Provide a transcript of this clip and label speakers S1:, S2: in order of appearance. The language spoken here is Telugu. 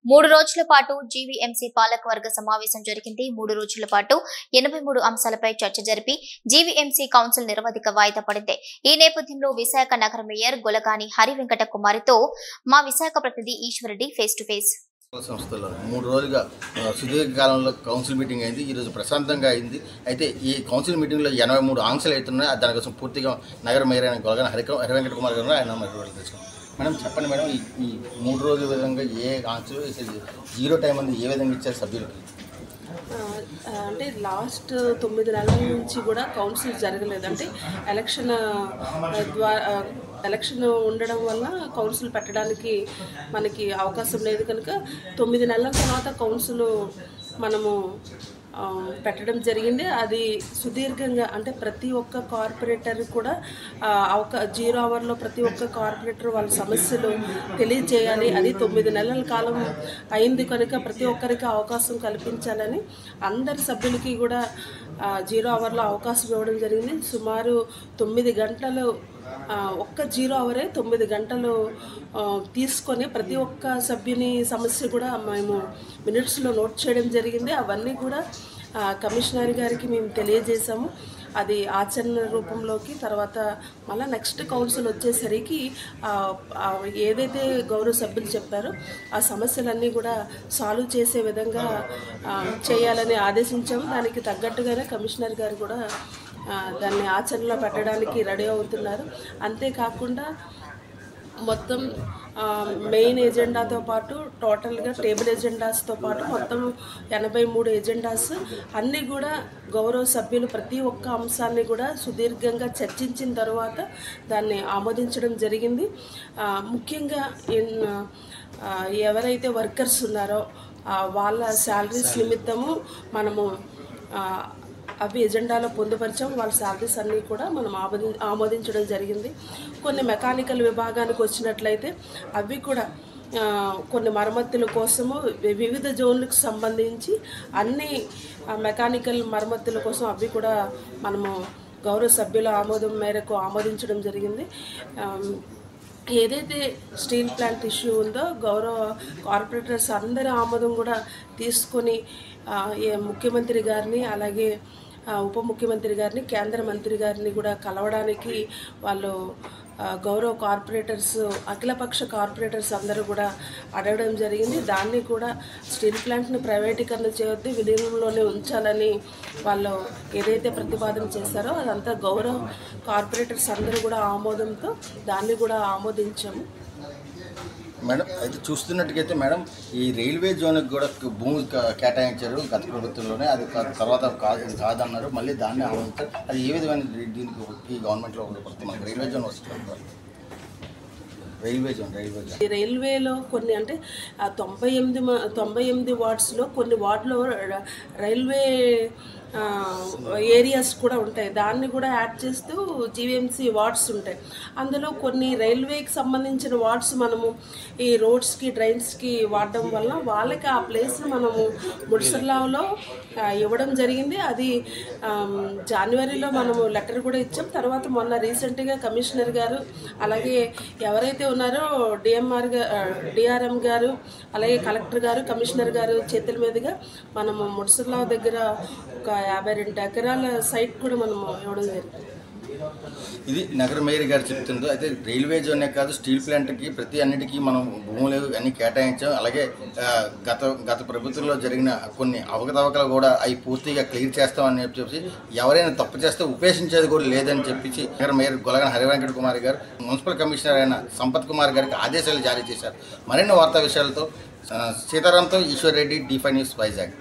S1: 3 రోజుల పాటు జీవీఎంసీ పాలకవర్గ సమావేశం జరిగింది. 3 రోజుల పాటు 83 అంశాలపై చర్చ జరిపి జీవీఎంసీ కౌన్సిల్ నిరవధిక వాయిదా పడింది. ఈ నేపథ్యంలో విశాఖ నగర మేయర్ గొలగాని హరివెంకట కుమారితో మా విశాఖ ప్రతినిధి ఈశ్వరెడ్డి ఫేస్ టు ఫేస్.
S2: సంస్థలో 3 రోజులుగా సుదీర్ఘకాలంలో కౌన్సిల్ మీటింగ్ అయింది. ఈరోజు ప్రశాంతంగా అయింది. అయితే ఈ కౌన్సిల్ మీటింగ్లో 83 ఆంక్షలు అవుతున్నాయి. దానికోసం పూర్తిగా నగర మేయర్ అయిన గొలగాని హరివెంకట కుమార్ గారు ఆయన తెలుసుకున్నాం. మేడం చెప్పండి మేడం, ఈ 3 రోజుల విధంగా ఏ ఆంక్షలు జీరో టైం అనేది ఏ విధంగా ఇచ్చారు సభ్యులకి?
S3: అంటే లాస్ట్ 9 నెలల నుంచి కూడా కౌన్సిల్ జరగలేదు. అంటే ఎలక్షన్ ఉండడం వల్ల కౌన్సిల్ పెట్టడానికి మనకి అవకాశం లేదు కనుక 9 నెలల తర్వాత కౌన్సిల్ మనము పెట్టడం జరిగింది. అది సుదీర్ఘంగా అంటే ప్రతి ఒక్క కార్పొరేటర్ కూడా 0 అవర్లో ప్రతి ఒక్క కార్పొరేటర్ వాళ్ళ సమస్యలు తెలియజేయాలి. అది 9 నెలల కాలం అయింది కనుక ప్రతి ఒక్కరికి అవకాశం కల్పించాలని అందరి సభ్యులకి కూడా 0 అవర్లో అవకాశం ఇవ్వడం జరిగింది. సుమారు 9 గంటలు ఒక్క 0 అవరే 9 గంటలు తీసుకొని ప్రతి ఒక్క సభ్యుని సమస్య కూడా మేము మినిట్స్లో నోట్ చేయడం జరిగింది. అవన్నీ కూడా కమిషనర్ గారికి మేము తెలియజేసాము. అది ఆచరణ రూపంలోకి తర్వాత మళ్ళీ నెక్స్ట్ కౌన్సిల్ వచ్చేసరికి ఏదైతే గౌరవ సభ్యులు చెప్పారో ఆ సమస్యలన్నీ కూడా సాల్వ్ చేసే విధంగా చేయాలని ఆదేశించాము. దానికి తగ్గట్టుగానే కమిషనర్ గారు కూడా దాన్ని ఆచరణలో పెట్టడానికి రెడీ అవుతున్నారు. అంతేకాకుండా మొత్తం మెయిన్ ఎజెండాతో పాటు టోటల్గా టేబుల్ ఎజెండాస్తో పాటు మొత్తం 83 ఎజెండాస్ అన్నీ కూడా గౌరవ సభ్యులు ప్రతి ఒక్క అంశాన్ని కూడా సుదీర్ఘంగా చర్చించిన తర్వాత దాన్ని ఆమోదించడం జరిగింది. ముఖ్యంగా ఎవరైతే వర్కర్స్ ఉన్నారో వాళ్ళ శాలరీస్ నిమిత్తము మనము అవి ఎజెండాలో పొందుపరిచాం. వాళ్ళ శాలరీస్ అన్నీ కూడా మనం ఆమోదించడం జరిగింది. కొన్ని మెకానికల్ విభాగానికి వచ్చినట్లయితే అవి కూడా కొన్ని మరమ్మతుల కోసము వివిధ జోన్లకు సంబంధించి అన్ని మెకానికల్ మరమ్మతుల కోసం అవి కూడా మనము గౌరవ సభ్యుల ఆమోదం మేరకు ఆమోదించడం జరిగింది. ఏదైతే స్టీల్ ప్లాంట్ ఇష్యూ ఉందో గౌరవ కార్పొరేటర్స్ అందరి ఆమోదం కూడా తీసుకొని ముఖ్యమంత్రి గారిని అలాగే ఉప ముఖ్యమంత్రి గారిని కేంద్ర మంత్రి గారిని కూడా కలవడానికి వాళ్ళు గౌరవ కార్పొరేటర్స్ అఖిలపక్ష కార్పొరేటర్స్ అందరూ కూడా అడగడం జరిగింది. దాన్ని కూడా స్టీల్ ప్లాంట్ని ప్రైవేటీకరణ చేయొద్దు, విలీనంలోనే ఉంచాలని వాళ్ళు ఏదైతే ప్రతిపాదన చేశారో అదంతా గౌరవ కార్పొరేటర్స్ అందరూ కూడా ఆమోదంతో దాన్ని కూడా ఆమోదించాము.
S2: మేడం అయితే చూస్తున్నట్టుగైతే మేడం ఈ రైల్వే జోన్కి కూడా భూమి కేటాయించారు గత ప్రభుత్వంలోనే. అది తర్వాత కాదన్నారు, మళ్ళీ దాన్ని ఆమోదించారు. అది ఏ విధమైన దీనికి ఈ గవర్నమెంట్లో పడుతుంది మనకి రైల్వే జోన్ వస్తుంది?
S3: రైల్వేలో కొన్ని అంటే 98 వార్డ్స్లో కొన్ని వార్డులో రైల్వే ఏరియాస్ కూడా ఉంటాయి. దాన్ని కూడా యాడ్ చేస్తూ జీవీఎంసీ వార్డ్స్ ఉంటాయి. అందులో కొన్ని రైల్వేకి సంబంధించిన వార్డ్స్ మనము ఈ రోడ్స్కి డ్రైన్స్కి వాడడం వల్ల వాళ్ళకి ఆ ప్లేస్ మనము ముడిసర్లాలో ఇవ్వడం జరిగింది. అది జనవరిలో మనము లెటర్ కూడా ఇచ్చాం. తర్వాత మొన్న రీసెంట్గా కమిషనర్ గారు అలాగే ఎవరైతే ఉన్నారో డిఆర్ఎం గారు అలాగే కలెక్టర్ గారు కమిషనర్ గారు చేతుల మీదుగా మనము ముడిసర్లా దగ్గర ఒక 52 ఎకరాల సైట్ కూడా మనం ఇవ్వడం జరిగింది.
S2: ఇది నగర మేయర్ గారు చెప్తుంది. అయితే రైల్వే జోనే కాదు స్టీల్ ప్లాంట్కి ప్రతి అన్నిటికీ మనం భూములు అన్నీ కేటాయించాం. అలాగే గత ప్రభుత్వంలో జరిగిన కొన్ని అవకతవకలు కూడా అవి పూర్తిగా క్లియర్ చేస్తామని చెప్పి ఎవరైనా తప్పు చేస్తే ఉపేక్షించేది కూడా లేదని చెప్పి నగర మేయర్ గొలగాని హరివెంకట కుమార్ గారు మున్సిపల్ కమిషనర్ అయిన సంపత్ కుమార్ గారికి ఆదేశాలు జారీ చేశారు. మరిన్ని వార్తా విషయాలతో సీతారాంతో ఈశ్వర్ రెడ్డి, D5 న్యూస్, వైజాగ్.